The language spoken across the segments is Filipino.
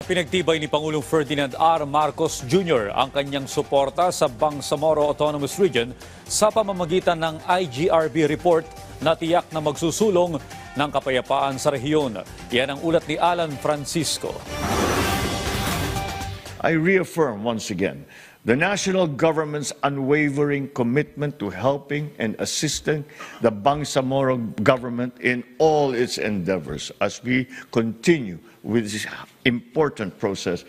Pinagtibay ni Pangulong Ferdinand R. Marcos Jr. ang kanyang suporta sa Bangsamoro Autonomous Region sa pamamagitan ng IGRB report na tiyak na magsusulong ng kapayapaan sa rehiyon. Yan ang ulat ni Alan Francisco. I reaffirm once again the national government's unwavering commitment to helping and assisting the Bangsamoro government in all its endeavors as we continue with this important process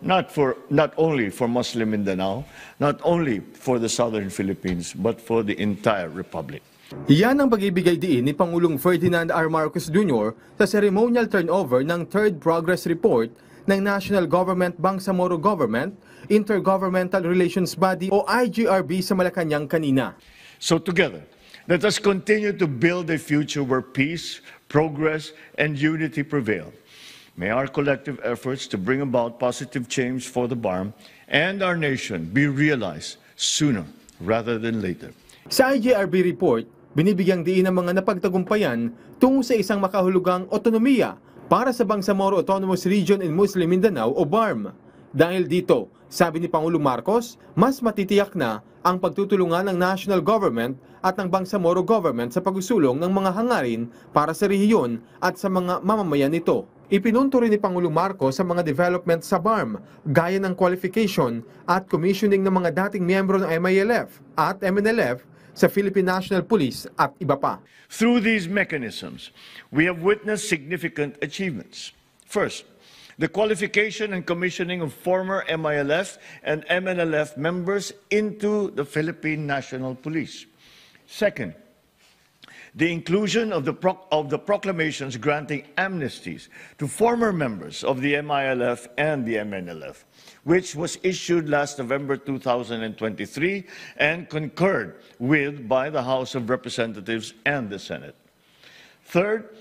not only for Muslim Mindanao, not only for the southern Philippines, but for the entire republic. Yan ang pagbibigay diin ni Pangulong Ferdinand R. Marcos Jr. sa ceremonial turnover ng Third Progress Report ng National Government Bangsamoro Government Intergovernmental Relations Body o IGRB sa Malacanang kanina. So together, let us continue to build a future where peace, progress, and unity prevail. May our collective efforts to bring about positive change for the BARM and our nation be realized sooner rather than later. Sa IGRB report, binibigyang diin ang mga napagtagumpayan tungo sa isang makahulugang otonomiya para sa Bangsamoro Autonomous Region in Muslim Mindanao o BARM. Dahil dito, sabi ni Pangulong Marcos, mas matitiyak na ang pagtutulungan ng national government at ng Bangsamoro government sa pagsusulong ng mga hangarin para sa rehiyon at sa mga mamamayan nito. Ipinunto rin ni Pangulong Marcos sa mga development sa BARM, gaya ng qualification at commissioning ng mga dating miyembro ng MILF at MNLF sa Philippine National Police at iba pa. Through these mechanisms, we have witnessed significant achievements. First, the qualification and commissioning of former MILF and MNLF members into the Philippine National Police. Second, the inclusion of the proclamations granting amnesties to former members of the MILF and the MNLF, which was issued last November 2023 and concurred with by the House of Representatives and the Senate. Third,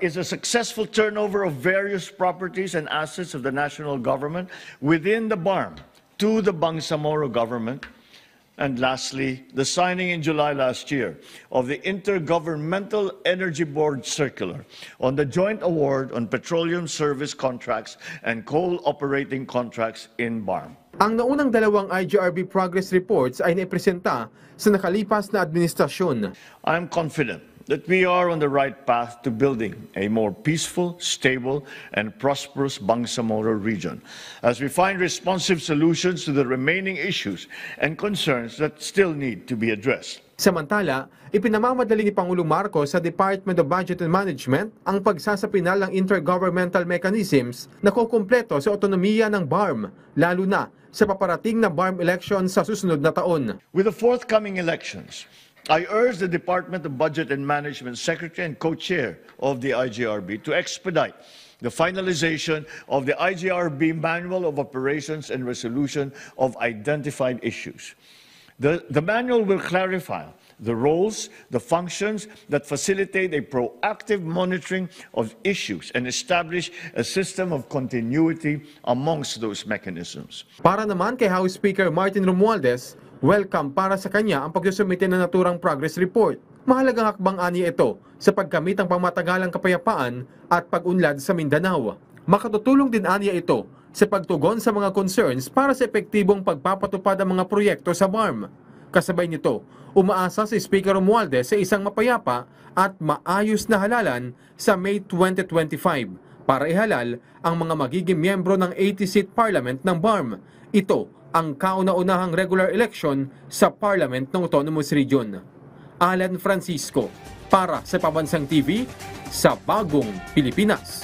is a successful turnover of various properties and assets of the national government within the BARM to the Bangsamoro government. And lastly, the signing in July last year of the Intergovernmental Energy Board Circular on the joint award on petroleum service contracts and coal operating contracts in BARM. Ang naunang dalawang IGRB progress reports ay naipresenta sa nakalipas na administrasyon. I am confident that we are on the right path to building a more peaceful, stable, and prosperous Bangsamoro region as we find responsive solutions to the remaining issues and concerns that still need to be addressed. Samantala, ipinamamadali ni Pangulong Marcos sa Department of Budget and Management ang pagsasapinal ng intergovernmental mechanisms na kukumpleto sa otonomiya ng BARM, lalo na sa paparating na BARM election sa susunod na taon. With the forthcoming elections, I urge the Department of Budget and Management Secretary and Co-Chair of the IGRB to expedite the finalization of the IGRB Manual of Operations and Resolution of Identified Issues. The manual will clarify the roles, the functions that facilitate a proactive monitoring of issues and establish a system of continuity amongst those mechanisms. Para naman kay House Speaker Martin Romualdez, welcome para sa kanya ang pagsusumite ng naturang progress report. Mahalagang hakbang ani ito sa pagkamit ng pangmatagalang kapayapaan at pag-unlad sa Mindanao. Makatutulong din aniya ito sa pagtugon sa mga concerns para sa epektibong pagpapatupad ng mga proyekto sa BARM. Kasabay nito, umaasa si Speaker Romualdez sa isang mapayapa at maayos na halalan sa May 2025 para ihalal ang mga magiging miyembro ng 80-seat parliament ng BARM. Ito ang kauna-unahang regular election sa Parliament ng Autonomous Region. Alan Francisco, para sa Pambansang TV, sa Bagong Pilipinas.